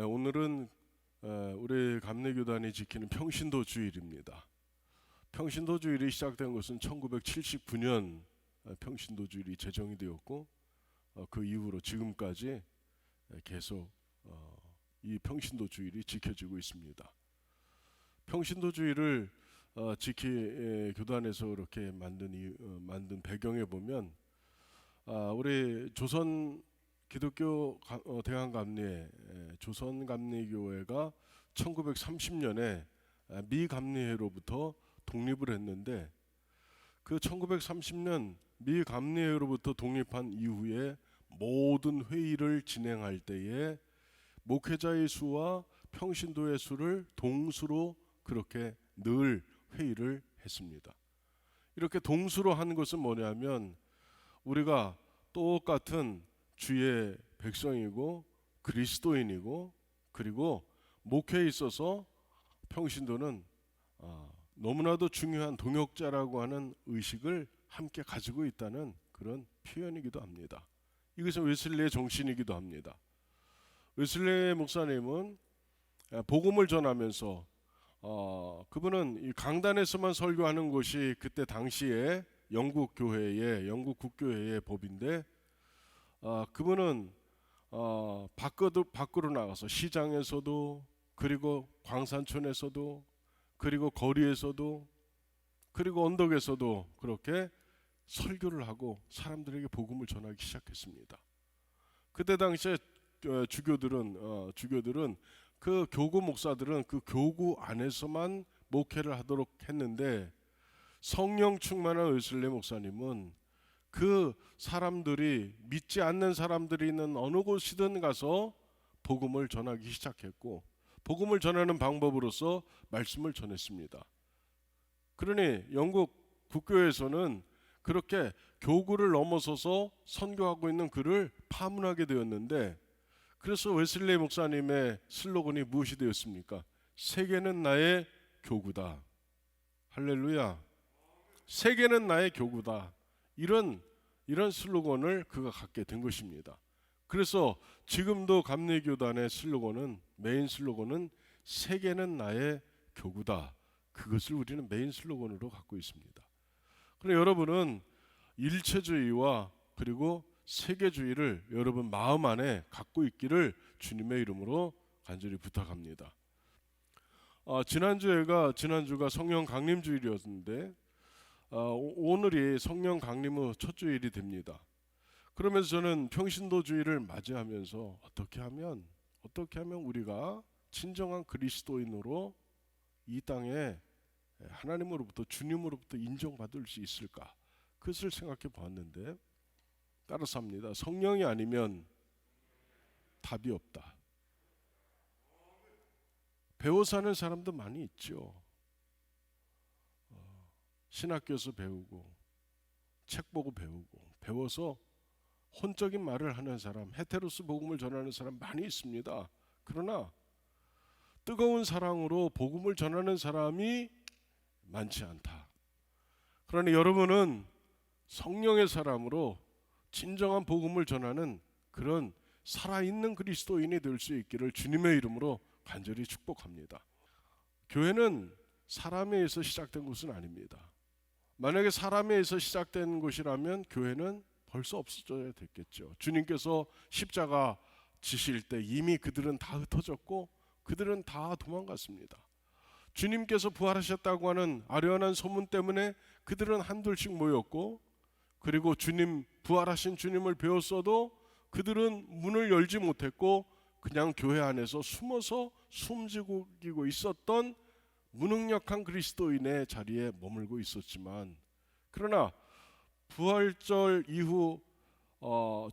오늘은 우리 감리교단이 지키는 평신도 주일입니다. 평신도 주일이 시작된 것은 1979년 평신도 주일이 제정이 되었고 그 이후로 지금까지 계속 이 평신도 주일이 지켜지고 있습니다. 평신도 주일을 교단에서 그렇게 만든 배경에 보면 우리 조선 기독교 대한감리회 조선감리교회가 1930년에 미감리회로부터 독립을 했는데 그 1930년 미감리회로부터 독립한 이후에 모든 회의를 진행할 때에 목회자의 수와 평신도의 수를 동수로 그렇게 늘 회의를 했습니다. 이렇게 동수로 하는 것은 뭐냐면 우리가 똑같은 주의 백성이고 그리스도인이고 그리고 목회에 있어서 평신도는 너무나도 중요한 동역자라고 하는 의식을 함께 가지고 있다는 그런 표현이기도 합니다. 이것은 웨슬리의 정신이기도 합니다. 웨슬리 목사님은 복음을 전하면서 그분은 이 강단에서만 설교하는 것이 그때 당시에 영국 국교회의 법인데 그분은 밖으로 나가서 시장에서도 그리고 광산촌에서도 그리고 거리에서도 그리고 언덕에서도 그렇게 설교를 하고 사람들에게 복음을 전하기 시작했습니다. 그때 당시에 주교들은 그 교구 목사들은 그 교구 안에서만 목회를 하도록 했는데 성령 충만한 웨슬리 목사님은 그 사람들이 믿지 않는 사람들이 있는 어느 곳이든 가서 복음을 전하기 시작했고 복음을 전하는 방법으로서 말씀을 전했습니다. 그러니 영국 국교에서는 그렇게 교구를 넘어서서 선교하고 있는 그를 파문하게 되었는데 그래서 웨슬리 목사님의 슬로건이 무엇이 되었습니까? 세계는 나의 교구다. 할렐루야. 세계는 나의 교구다. 이런 슬로건을 그가 갖게 된 것입니다. 그래서 지금도 감리교단의 메인 슬로건은 세계는 나의 교구다. 그것을 우리는 메인 슬로건으로 갖고 있습니다. 그럼 여러분은 일체주의와 그리고 세계주의를 여러분 마음 안에 갖고 있기를 주님의 이름으로 간절히 부탁합니다. 지난주가 성령 강림 주일이었는데 오늘이 성령 강림 후 첫 주일이 됩니다. 그러면서 저는 평신도 주일을 맞이하면서 어떻게 하면 우리가 진정한 그리스도인으로 이 땅에 하나님으로부터 주님으로부터 인정받을 수 있을까? 그것을 생각해 보았는데 따라서 합니다. 성령이 아니면 답이 없다. 배워 사는 사람도 많이 있죠. 신학교에서 배우고 책 보고 배워서 혼적인 말을 하는 사람, 헤테로스 복음을 전하는 사람 많이 있습니다. 그러나 뜨거운 사랑으로 복음을 전하는 사람이 많지 않다. 그러니 여러분은 성령의 사람으로 진정한 복음을 전하는 그런 살아있는 그리스도인이 될 수 있기를 주님의 이름으로 간절히 축복합니다. 교회는 사람에 의해서 시작된 것은 아닙니다. 만약에 사람에 의해서 시작된 것이라면 교회는 벌써 없어져야 됐겠죠. 주님께서 십자가 지실 때 이미 그들은 다 흩어졌고 그들은 다 도망갔습니다. 주님께서 부활하셨다고 하는 아련한 소문 때문에 그들은 한둘씩 모였고 그리고 부활하신 주님을 배웠어도 그들은 문을 열지 못했고 그냥 교회 안에서 숨어서 숨지고 있었던 무능력한 그리스도인의 자리에 머물고 있었지만 그러나 부활절 이후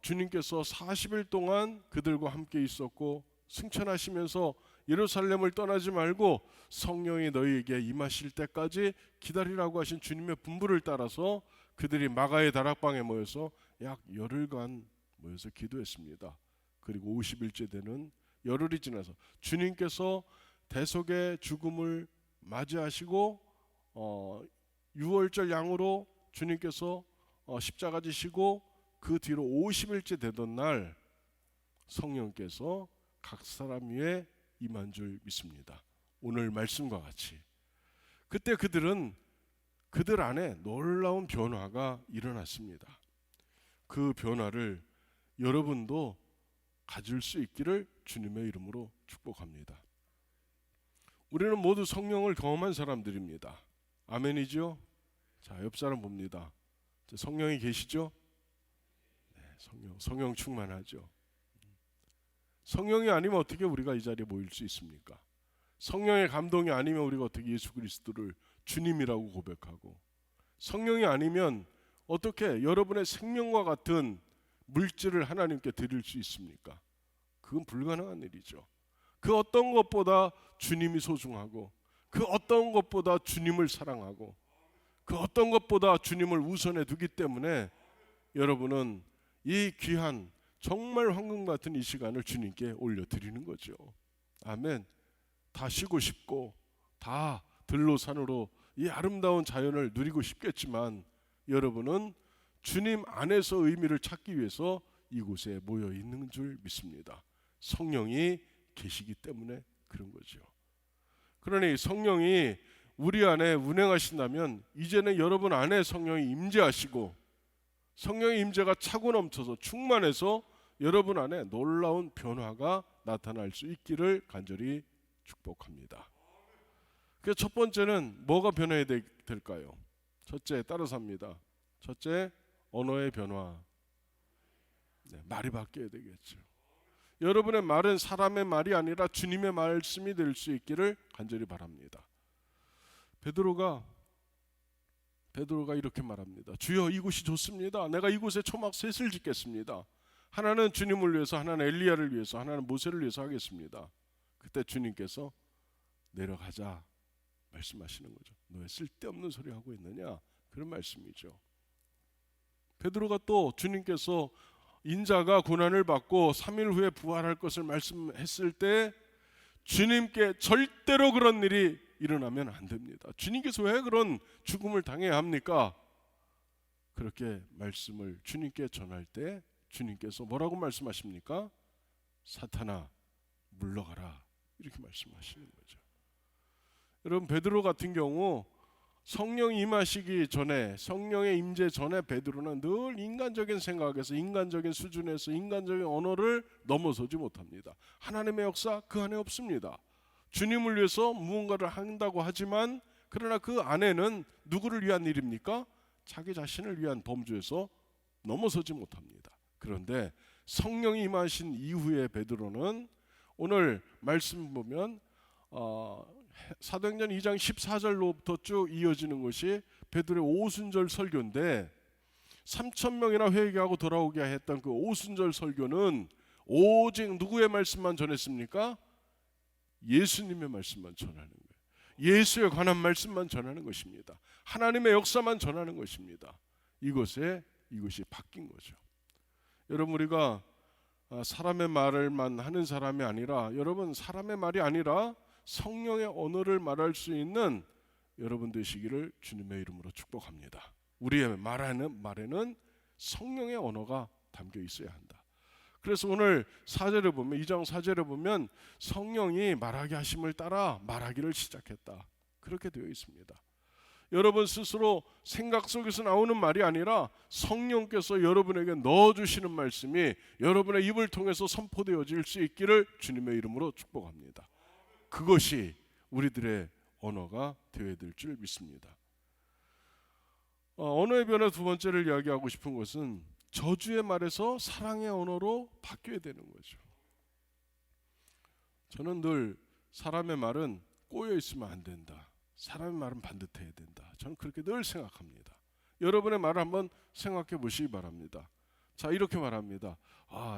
주님께서 40일 동안 그들과 함께 있었고 승천하시면서 예루살렘을 떠나지 말고 성령이 너희에게 임하실 때까지 기다리라고 하신 주님의 분부를 따라서 그들이 마가의 다락방에 모여서 약 열흘간 모여서 기도했습니다. 그리고 50일째 되는 열흘이 지나서 주님께서 대속의 죽음을 맞이하시고 유월절 양으로 주님께서 십자가 지시고 그 뒤로 50일째 되던 날 성령께서 각 사람 위에 임한 줄 믿습니다. 오늘 말씀과 같이 그때 그들은 그들 안에 놀라운 변화가 일어났습니다. 그 변화를 여러분도 가질 수 있기를 주님의 이름으로 축복합니다. 우리는 모두 성령을 경험한 사람들입니다. 아멘이죠? 자, 옆 사람 봅니다. 성령이 계시죠? 네, 성령 충만하죠. 성령이 아니면 어떻게 우리가 이 자리에 모일 수 있습니까? 성령의 감동이 아니면 우리가 어떻게 예수 그리스도를 주님이라고 고백하고, 성령이 아니면 어떻게 여러분의 생명과 같은 물질을 하나님께 드릴 수 있습니까? 그건 불가능한 일이죠. 그 어떤 것보다 주님이 소중하고, 그 어떤 것보다 주님을 사랑하고, 그 어떤 것보다 주님을 우선해 두기 때문에 여러분은 이 귀한 정말 황금 같은 이 시간을 주님께 올려드리는 거죠. 아멘. 다 쉬고 싶고 다 들로 산으로 이 아름다운 자연을 누리고 싶겠지만 여러분은 주님 안에서 의미를 찾기 위해서 이곳에 모여 있는 줄 믿습니다. 성령이 계시기 때문에 그런 거죠. 그러니 성령이 우리 안에 운행하신다면 이제는 여러분 안에 성령이 임재하시고, 성령의 임재가 차고 넘쳐서 충만해서 여러분 안에 놀라운 변화가 나타날 수 있기를 간절히 축복합니다. 그래서 첫 번째는 뭐가 변해야 될까요? 첫째, 따라서 합니다. 첫째, 언어의 변화. 네, 말이 바뀌어야 되겠죠. 여러분의 말은 사람의 말이 아니라 주님의 말씀이 될 수 있기를 간절히 바랍니다. 베드로가 이렇게 말합니다. 주여, 이곳이 좋습니다. 내가 이곳에 초막 셋을 짓겠습니다. 하나는 주님을 위해서, 하나는 엘리야를 위해서, 하나는 모세를 위해서 하겠습니다. 그때 주님께서 내려가자 말씀하시는 거죠. 너 왜 쓸데없는 소리 하고 있느냐, 그런 말씀이죠. 베드로가 또 주님께서 인자가 고난을 받고 3일 후에 부활할 것을 말씀했을 때 주님께 절대로 그런 일이 일어나면 안 됩니다. 주님께서 왜 그런 죽음을 당해야 합니까? 그렇게 말씀을 주님께 전할 때 주님께서 뭐라고 말씀하십니까? 사탄아, 물러가라, 이렇게 말씀하시는 거죠. 여러분, 베드로 같은 경우 성령 임하시기 전에, 성령의 임재 전에 베드로는 늘 인간적인 생각에서, 인간적인 수준에서, 인간적인 언어를 넘어서지 못합니다. 하나님의 역사 그 안에 없습니다. 주님을 위해서 무언가를 한다고 하지만 그러나 그 안에는 누구를 위한 일입니까? 자기 자신을 위한 범주에서 넘어서지 못합니다. 그런데 성령이 임하신 이후에 베드로는 오늘 말씀 보면 사도행전 2장 14절로부터 쭉 이어지는 것이 베드로의 오순절 설교인데, 3,000명이나 회개하고 돌아오게 했던 그 오순절 설교는 오직 누구의 말씀만 전했습니까? 예수님의 말씀만 전하는 거예요. 예수에 관한 말씀만 전하는 것입니다. 하나님의 역사만 전하는 것입니다. 이것이 바뀐 거죠. 여러분, 우리가 사람의 말을만 하는 사람이 아니라, 여러분, 사람의 말이 아니라 성령의 언어를 말할 수 있는 여러분 되시기를 주님의 이름으로 축복합니다. 우리의 말에는 성령의 언어가 담겨 있어야 한다. 그래서 오늘 4절에 보면, 2장 4절에 보면 성령이 말하게 하심을 따라 말하기를 시작했다, 그렇게 되어 있습니다. 여러분 스스로 생각 속에서 나오는 말이 아니라 성령께서 여러분에게 넣어주시는 말씀이 여러분의 입을 통해서 선포되어질 수 있기를 주님의 이름으로 축복합니다. 그것이 우리들의 언어가 되어야 될 줄 믿습니다. 언어의 변화 두 번째를 이야기하고 싶은 것은 저주의 말에서 사랑의 언어로 바뀌어야 되는 거죠. 저는 늘 사람의 말은 꼬여 있으면 안 된다, 사람의 말은 반듯해야 된다, 저는 그렇게 늘 생각합니다. 여러분의 말을 한번 생각해 보시기 바랍니다. 자, 이렇게 말합니다.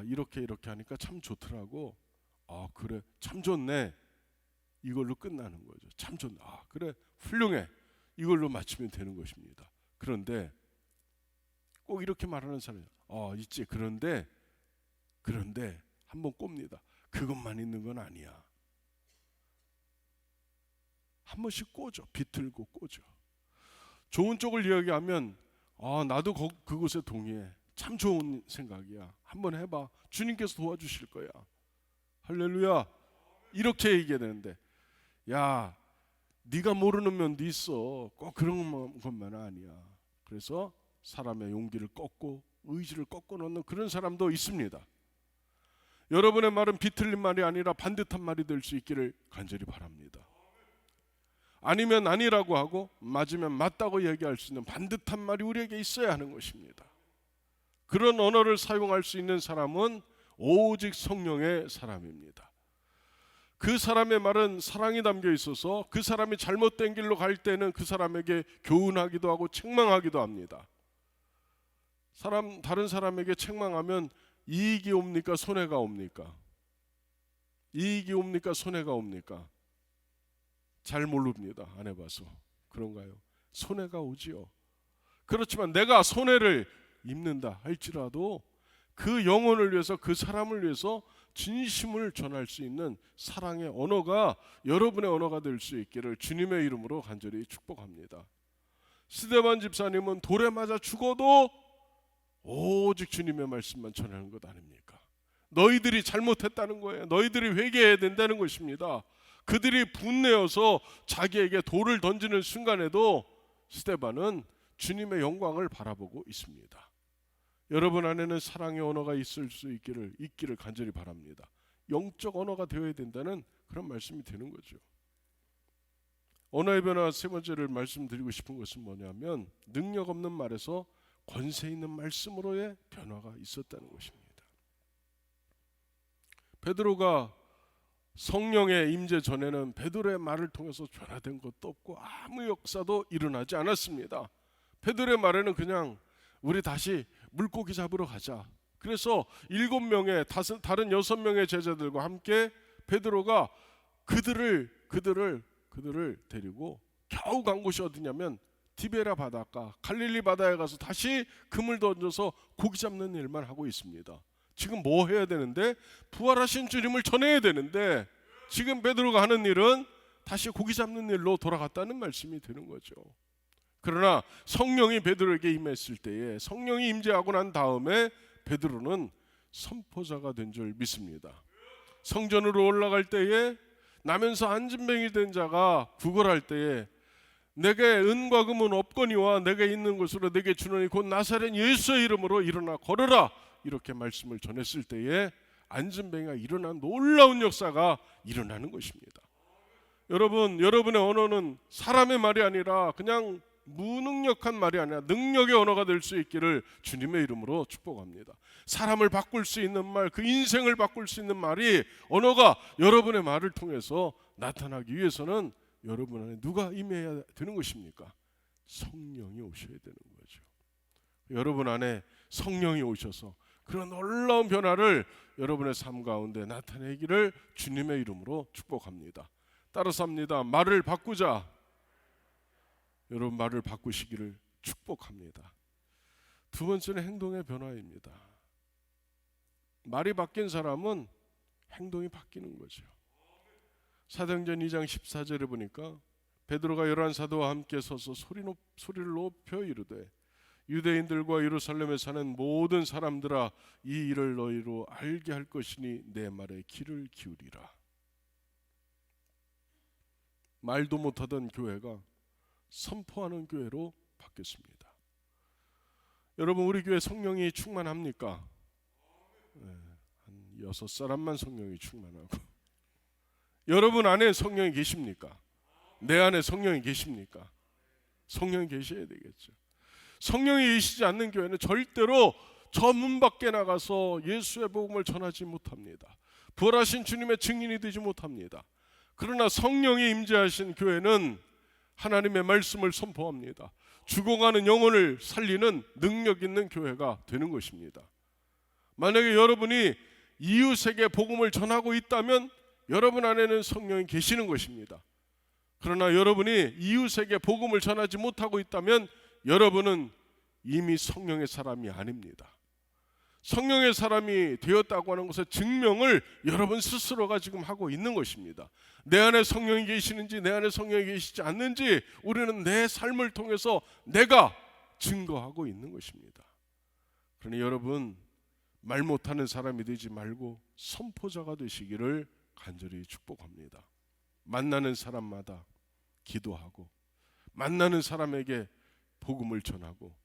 이렇게 하니까 참 좋더라고. 그래, 참 좋네. 이걸로 끝나는 거죠. 참 좋네. 그래, 훌륭해. 이걸로 마치면 되는 것입니다. 그런데 꼭 이렇게 말하는 사람이 있지. 그런데 한번 꼽니다. 그것만 있는 건 아니야. 한 번씩 꽂죠. 비틀고 꽂죠. 좋은 쪽을 이야기하면 나도 그곳에 동의해. 참 좋은 생각이야. 한번 해봐. 주님께서 도와주실 거야. 할렐루야. 이렇게 얘기해야 되는데, 야, 네가 모르는 면도 있어. 꼭 그런 것만 아니야. 그래서 사람의 용기를 꺾고 의지를 꺾어 놓는 그런 사람도 있습니다. 여러분의 말은 비틀린 말이 아니라 반듯한 말이 될 수 있기를 간절히 바랍니다. 아니면 아니라고 하고 맞으면 맞다고 얘기할 수 있는 반듯한 말이 우리에게 있어야 하는 것입니다. 그런 언어를 사용할 수 있는 사람은 오직 성령의 사람입니다. 그 사람의 말은 사랑이 담겨 있어서 그 사람이 잘못된 길로 갈 때는 그 사람에게 교훈하기도 하고 책망하기도 합니다. 다른 사람에게 책망하면 이익이 옵니까? 손해가 옵니까? 이익이 옵니까? 손해가 옵니까? 잘 모릅니다. 안 해봐서. 그런가요? 손해가 오지요. 그렇지만 내가 손해를 입는다 할지라도 그 영혼을 위해서, 그 사람을 위해서 진심을 전할 수 있는 사랑의 언어가 여러분의 언어가 될 수 있기를 주님의 이름으로 간절히 축복합니다. 스데반 집사님은 돌에 맞아 죽어도 오직 주님의 말씀만 전하는 것 아닙니까? 너희들이 잘못했다는 거예요. 너희들이 회개해야 된다는 것입니다. 그들이 분내어서 자기에게 돌을 던지는 순간에도 스데반은 주님의 영광을 바라보고 있습니다. 여러분 안에는 사랑의 언어가 있기를 간절히 바랍니다. 영적 언어가 되어야 된다는 그런 말씀이 되는 거죠. 언어의 변화 세 번째를 말씀드리고 싶은 것은 뭐냐면 능력 없는 말에서 권세 있는 말씀으로의 변화가 있었다는 것입니다. 베드로가 성령의 임재 전에는 베드로의 말을 통해서 변화된 것도 없고 아무 역사도 일어나지 않았습니다. 베드로의 말에는 그냥 우리 다시 물고기 잡으러 가자. 그래서 7명의 다른 6명의 제자들과 함께 베드로가 그들을 데리고 겨우 간 곳이 어디냐면 디베라 바닷가 갈릴리 바다에 가서 다시 그물 던져서 고기 잡는 일만 하고 있습니다. 지금 뭐 해야 되는데? 부활하신 주님을 전해야 되는데 지금 베드로가 하는 일은 다시 고기 잡는 일로 돌아갔다는 말씀이 되는 거죠. 그러나 성령이 베드로에게 임했을 때에, 성령이 임재하고 난 다음에 베드로는 선포자가 된 줄 믿습니다. 성전으로 올라갈 때에 나면서 안진뱅이 된 자가 구걸할 때에 내게 은과 금은 없거니와 내게 있는 것으로 내게 주노니 곧 나사렛 예수의 이름으로 일어나 걸으라, 이렇게 말씀을 전했을 때에 안진뱅이가 일어난 놀라운 역사가 일어나는 것입니다. 여러분, 여러분의 언어는 사람의 말이 아니라 그냥 무능력한 말이 아니라 능력의 언어가 될 수 있기를 주님의 이름으로 축복합니다. 사람을 바꿀 수 있는 말, 그 인생을 바꿀 수 있는 말이, 언어가 여러분의 말을 통해서 나타나기 위해서는 여러분 안에 누가 임해야 되는 것입니까? 성령이 오셔야 되는 거죠. 여러분 안에 성령이 오셔서 그런 놀라운 변화를 여러분의 삶 가운데 나타내기를 주님의 이름으로 축복합니다. 따라서 합니다. 말을 바꾸자. 여러분 말을 바꾸시기를 축복합니다. 두 번째는 행동의 변화입니다. 말이 바뀐 사람은 행동이 바뀌는 거죠. 사도행전 2장 14절에 보니까 베드로가 11사도와 함께 서서 소리를 높여 이르되 유대인들과 예루살렘에 사는 모든 사람들아, 이 일을 너희로 알게 할 것이니 내 말에 귀를 기울이라. 말도 못하던 교회가 선포하는 교회로 바뀌었습니다. 여러분, 우리 교회 성령이 충만합니까? 한 6사람만 성령이 충만하고, 여러분 안에 성령이 계십니까? 내 안에 성령이 계십니까? 성령이 계셔야 되겠죠. 성령이 계시지 않는 교회는 절대로 저 문 밖에 나가서 예수의 복음을 전하지 못합니다. 부활하신 주님의 증인이 되지 못합니다. 그러나 성령이 임재하신 교회는 하나님의 말씀을 선포합니다. 죽어가는 영혼을 살리는 능력 있는 교회가 되는 것입니다. 만약에 여러분이 이웃에게 복음을 전하고 있다면 여러분 안에는 성령이 계시는 것입니다. 그러나 여러분이 이웃에게 복음을 전하지 못하고 있다면 여러분은 이미 성령의 사람이 아닙니다. 성령의 사람이 되었다고 하는 것의 증명을 여러분 스스로가 지금 하고 있는 것입니다. 내 안에 성령이 계시는지 내 안에 성령이 계시지 않는지 우리는 내 삶을 통해서 내가 증거하고 있는 것입니다. 그러니 여러분, 말 못하는 사람이 되지 말고 선포자가 되시기를 간절히 축복합니다. 만나는 사람마다 기도하고, 만나는 사람에게 복음을 전하고,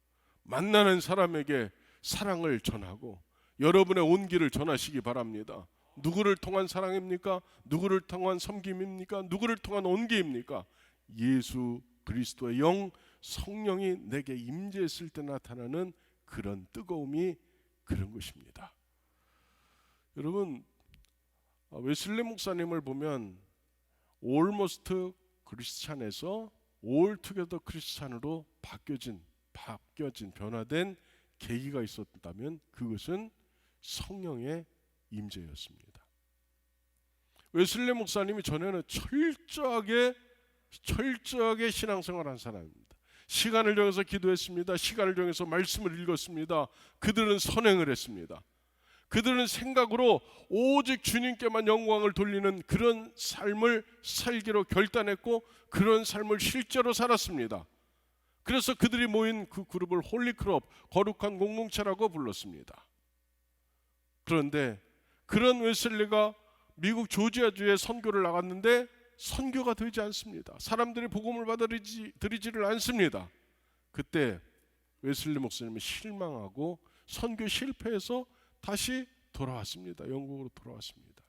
만나는 사람에게 사랑을 전하고, 여러분의 온기를 전하시기 바랍니다. 누구를 통한 사랑입니까? 누구를 통한 섬김입니까? 누구를 통한 온기입니까? 예수 그리스도의 영, 성령이 내게 임재했을 때 나타나는 그런 뜨거움이 그런 것입니다. 여러분, 웨슬리 목사님을 보면 올모스트 크리스찬에서 올투게더 크리스찬으로 바뀌어진 변화된 계기가 있었다면 그것은 성령의 임재였습니다. 웨슬리 목사님이 전에는 철저하게 신앙생활한 사람입니다. 시간을 정해서 기도했습니다. 시간을 정해서 말씀을 읽었습니다. 그들은 선행을 했습니다. 그들은 생각으로 오직 주님께만 영광을 돌리는 그런 삶을 살기로 결단했고, 그런 삶을 실제로 살았습니다. 그래서 그들이 모인 그 그룹을 홀리크롭, 거룩한 공동체라고 불렀습니다. 그런데 그런 웨슬리가 미국 조지아주에 선교를 나갔는데 선교가 되지 않습니다. 사람들이 복음을 받아들이지를 않습니다. 그때 웨슬리 목사님은 실망하고 선교 실패해서 다시 돌아왔습니다. 영국으로 돌아왔습니다.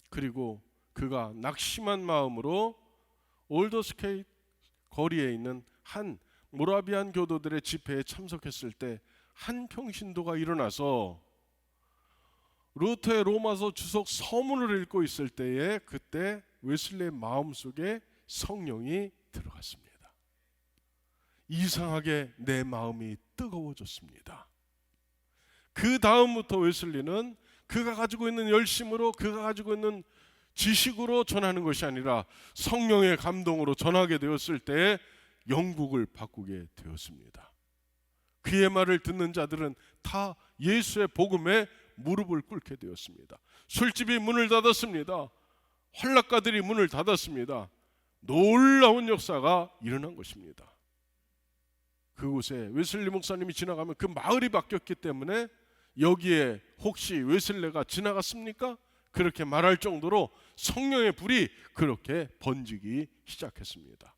그리고 그가 낙심한 마음으로 올더스케이 거리에 있는 한 모라비안 교도들의 집회에 참석했을 때 한 평신도가 일어나서 루터의 로마서 주석 서문을 읽고 있을 때에 그때 웨슬리의 마음속에 성령이 들어갔습니다. 이상하게 내 마음이 뜨거워졌습니다. 그 다음부터 웨슬리는 그가 가지고 있는 열심으로, 그가 가지고 있는 지식으로 전하는 것이 아니라 성령의 감동으로 전하게 되었을 때에 영국을 바꾸게 되었습니다. 그의 말을 듣는 자들은 다 예수의 복음에 무릎을 꿇게 되었습니다. 술집이 문을 닫았습니다. 환락가들이 문을 닫았습니다. 놀라운 역사가 일어난 것입니다. 그곳에 웨슬리 목사님이 지나가면 그 마을이 바뀌었기 때문에 여기에 혹시 웨슬리가 지나갔습니까? 그렇게 말할 정도로 성령의 불이 그렇게 번지기 시작했습니다.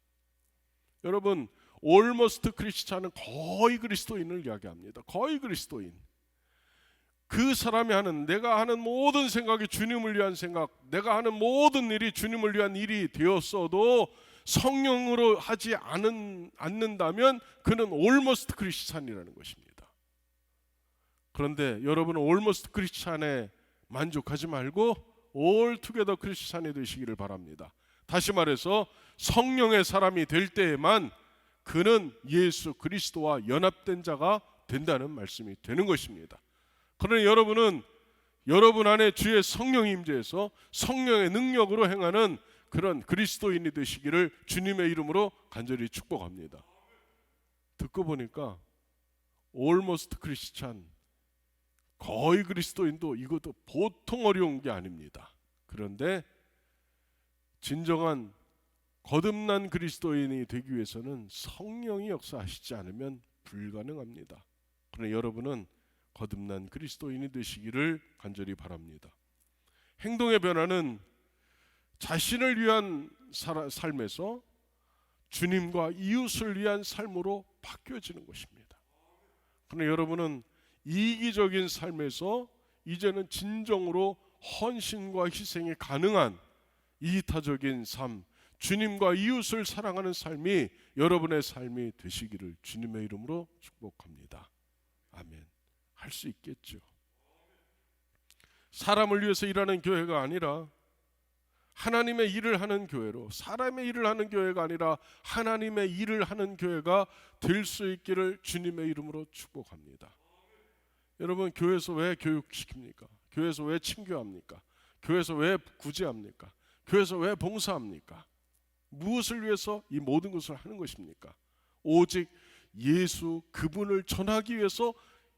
여러분, 올머스트 크리스찬은 거의 그리스도인을 이야기합니다. 거의 그리스도인. 그 사람이 하는, 내가 하는 모든 생각이 주님을 위한 생각, 내가 하는 모든 일이 주님을 위한 일이 되었어도 성령으로 하지 않는다면 그는 올머스트 크리스찬이라는 것입니다. 그런데 여러분은 올머스트 크리스찬에 만족하지 말고 올투게더 크리스찬이 되시기를 바랍니다. 다시 말해서 성령의 사람이 될 때에만 그는 예수 그리스도와 연합된 자가 된다는 말씀이 되는 것입니다. 그러나 여러분은 여러분 안에 주의 성령이 임재해서 성령의 능력으로 행하는 그런 그리스도인이 되시기를 주님의 이름으로 간절히 축복합니다. 듣고 보니까 almost 크리스찬, 거의 그리스도인도 이것도 보통 어려운 게 아닙니다. 그런데 진정한 거듭난 그리스도인이 되기 위해서는 성령이 역사하시지 않으면 불가능합니다. 그러나 여러분은 거듭난 그리스도인이 되시기를 간절히 바랍니다. 행동의 변화는 자신을 위한 삶에서 주님과 이웃을 위한 삶으로 바뀌어지는 것입니다. 그러나 여러분은 이기적인 삶에서 이제는 진정으로 헌신과 희생이 가능한 이타적인 삶, 주님과 이웃을 사랑하는 삶이 여러분의 삶이 되시기를 주님의 이름으로 축복합니다. 아멘. 할 수 있겠죠. 사람을 위해서 일하는 교회가 아니라 하나님의 일을 하는 교회로, 사람의 일을 하는 교회가 아니라 하나님의 일을 하는 교회가 될 수 있기를 주님의 이름으로 축복합니다. 여러분, 교회에서 왜 교육시킵니까? 교회에서 왜 친교합니까? 교회에서 왜 구제합니까? 교회에서 왜 봉사합니까? 무엇을 위해서 이 모든 것을 하는 것입니까? 오직 예수 그분을 전하기 위해서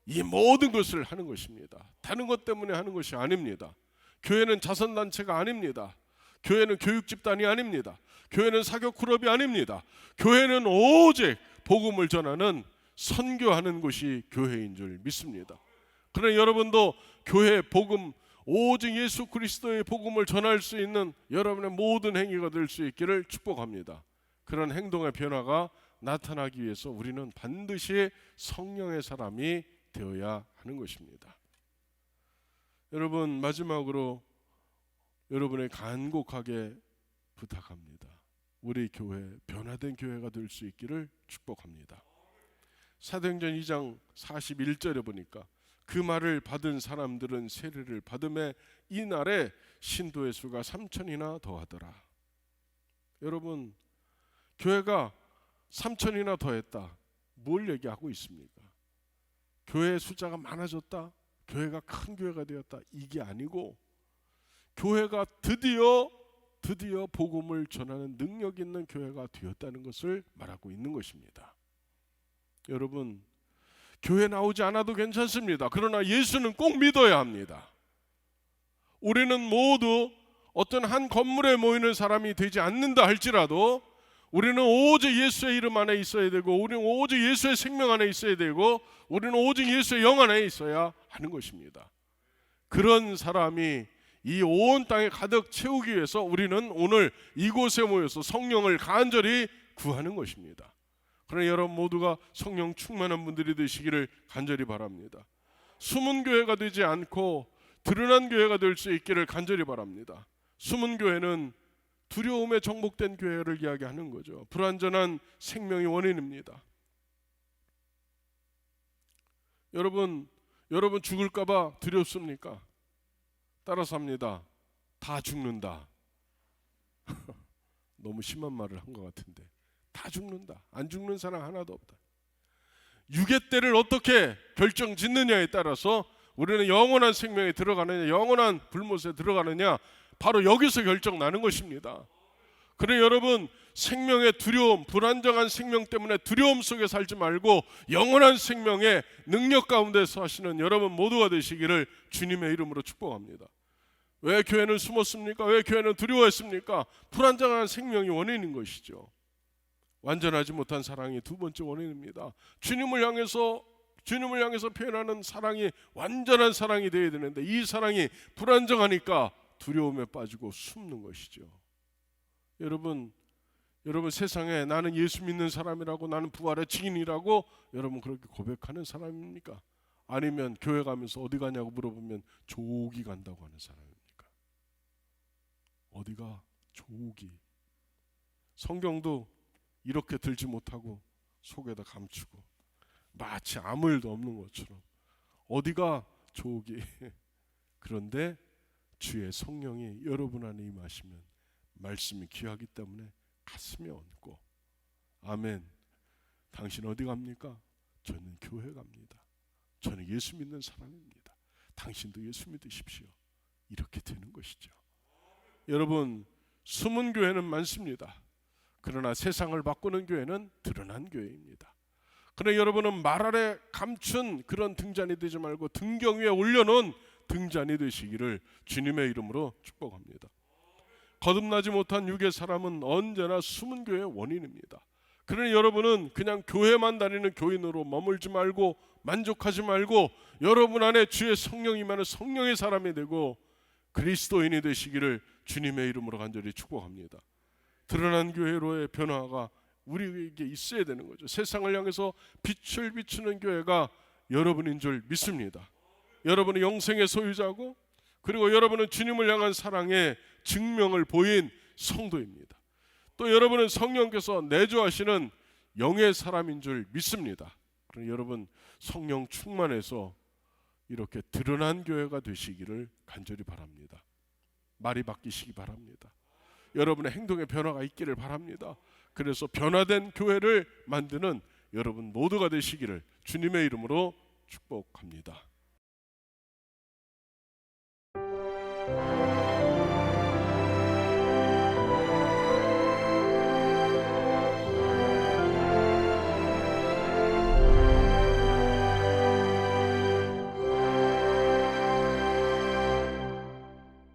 이 모든 것을 하는 것입니다. 다른 것 때문에 하는 것이 아닙니다. 교회는 자선단체가 아닙니다. 교회는 교육집단이 아닙니다. 교회는 사교 클럽이 아닙니다. 교회는 오직 복음을 전하는 선교하는 곳이 교회인 줄 믿습니다. 그러나 여러분도 교회 복음, 오직 예수 그리스도의 복음을 전할 수 있는 여러분의 모든 행위가 될 수 있기를 축복합니다. 그런 행동의 변화가 나타나기 위해서 우리는 반드시 성령의 사람이 되어야 하는 것입니다. 여러분, 마지막으로 여러분의 간곡하게 부탁합니다. 우리 교회 변화된 교회가 될 수 있기를 축복합니다. 사도행전 2장 41절에 보니까 그 말을 받은 사람들은 세례를 받음에 이날에 신도의 수가 3,000이나 더하더라. 여러분, 교회가 3,000이나 더했다. 뭘 얘기하고 있습니까? 교회 숫자가 많아졌다, 교회가 큰 교회가 되었다, 이게 아니고 교회가 드디어 복음을 전하는 능력 있는 교회가 되었다는 것을 말하고 있는 것입니다. 여러분, 교회 나오지 않아도 괜찮습니다. 그러나 예수는 꼭 믿어야 합니다. 우리는 모두 어떤 한 건물에 모이는 사람이 되지 않는다 할지라도 우리는 오직 예수의 이름 안에 있어야 되고, 우리는 오직 예수의 생명 안에 있어야 되고, 우리는 오직 예수의 영 안에 있어야 하는 것입니다. 그런 사람이 이 온 땅에 가득 채우기 위해서 우리는 오늘 이곳에 모여서 성령을 간절히 구하는 것입니다. 그러나 여러분 모두가 성령 충만한 분들이 되시기를 간절히 바랍니다. 숨은 교회가 되지 않고 드러난 교회가 될 수 있기를 간절히 바랍니다. 숨은 교회는 두려움에 정복된 교회를 이야기하는 거죠. 불완전한 생명이 원인입니다. 여러분 죽을까 봐 두렵습니까? 따라서 합니다. 다 죽는다. 너무 심한 말을 한 것 같은데, 다 죽는다. 안 죽는 사람 하나도 없다. 육의 때를 어떻게 결정짓느냐에 따라서 우리는 영원한 생명에 들어가느냐, 영원한 불못에 들어가느냐, 바로 여기서 결정나는 것입니다. 그래, 여러분, 생명의 두려움, 불안정한 생명 때문에 두려움 속에 살지 말고 영원한 생명의 능력 가운데서 하시는 여러분 모두가 되시기를 주님의 이름으로 축복합니다. 왜 교회는 숨었습니까? 왜 교회는 두려워했습니까? 불안정한 생명이 원인인 것이죠. 완전하지 못한 사랑이 두 번째 원인입니다. 주님을 향해서 표현하는 사랑이 완전한 사랑이 되어야 되는데, 이 사랑이 불안정하니까 두려움에 빠지고 숨는 것이죠. 여러분 세상에 나는 예수 믿는 사람이라고, 나는 부활의 증인이라고 여러분 그렇게 고백하는 사람입니까? 아니면 교회 가면서 어디 가냐고 물어보면 조기 간다고 하는 사람입니까? 어디가? 조기. 성경도 이렇게 들지 못하고 속에다 감추고 마치 아무 일도 없는 것처럼 어디가? 조기. 그런데 주의 성령이 여러분 안에 임하시면 말씀이 귀하기 때문에 가슴에 얹고, 아멘, 당신 어디 갑니까? 저는 교회 갑니다. 저는 예수 믿는 사람입니다. 당신도 예수 믿으십시오. 이렇게 되는 것이죠. 여러분, 숨은 교회는 많습니다. 그러나 세상을 바꾸는 교회는 드러난 교회입니다. 그러나 여러분은 말 아래 감춘 그런 등잔이 되지 말고 등경 위에 올려놓은 등잔이 되시기를 주님의 이름으로 축복합니다. 거듭나지 못한 육의 사람은 언제나 숨은 교회의 원인입니다. 그러니 여러분은 그냥 교회만 다니는 교인으로 머물지 말고 만족하지 말고 여러분 안에 주의 성령이 임하는 성령의 사람이 되고 그리스도인이 되시기를 주님의 이름으로 간절히 축복합니다. 드러난 교회로의 변화가 우리에게 있어야 되는 거죠. 세상을 향해서 빛을 비추는 교회가 여러분인 줄 믿습니다. 여러분은 영생의 소유자고, 그리고 여러분은 주님을 향한 사랑의 증명을 보인 성도입니다. 또 여러분은 성령께서 내주하시는 영의 사람인 줄 믿습니다. 그럼 여러분 성령 충만해서 이렇게 드러난 교회가 되시기를 간절히 바랍니다. 말이 바뀌시기 바랍니다. 여러분의 행동에 변화가 있기를 바랍니다. 그래서 변화된 교회를 만드는 여러분 모두가 되시기를 주님의 이름으로 축복합니다.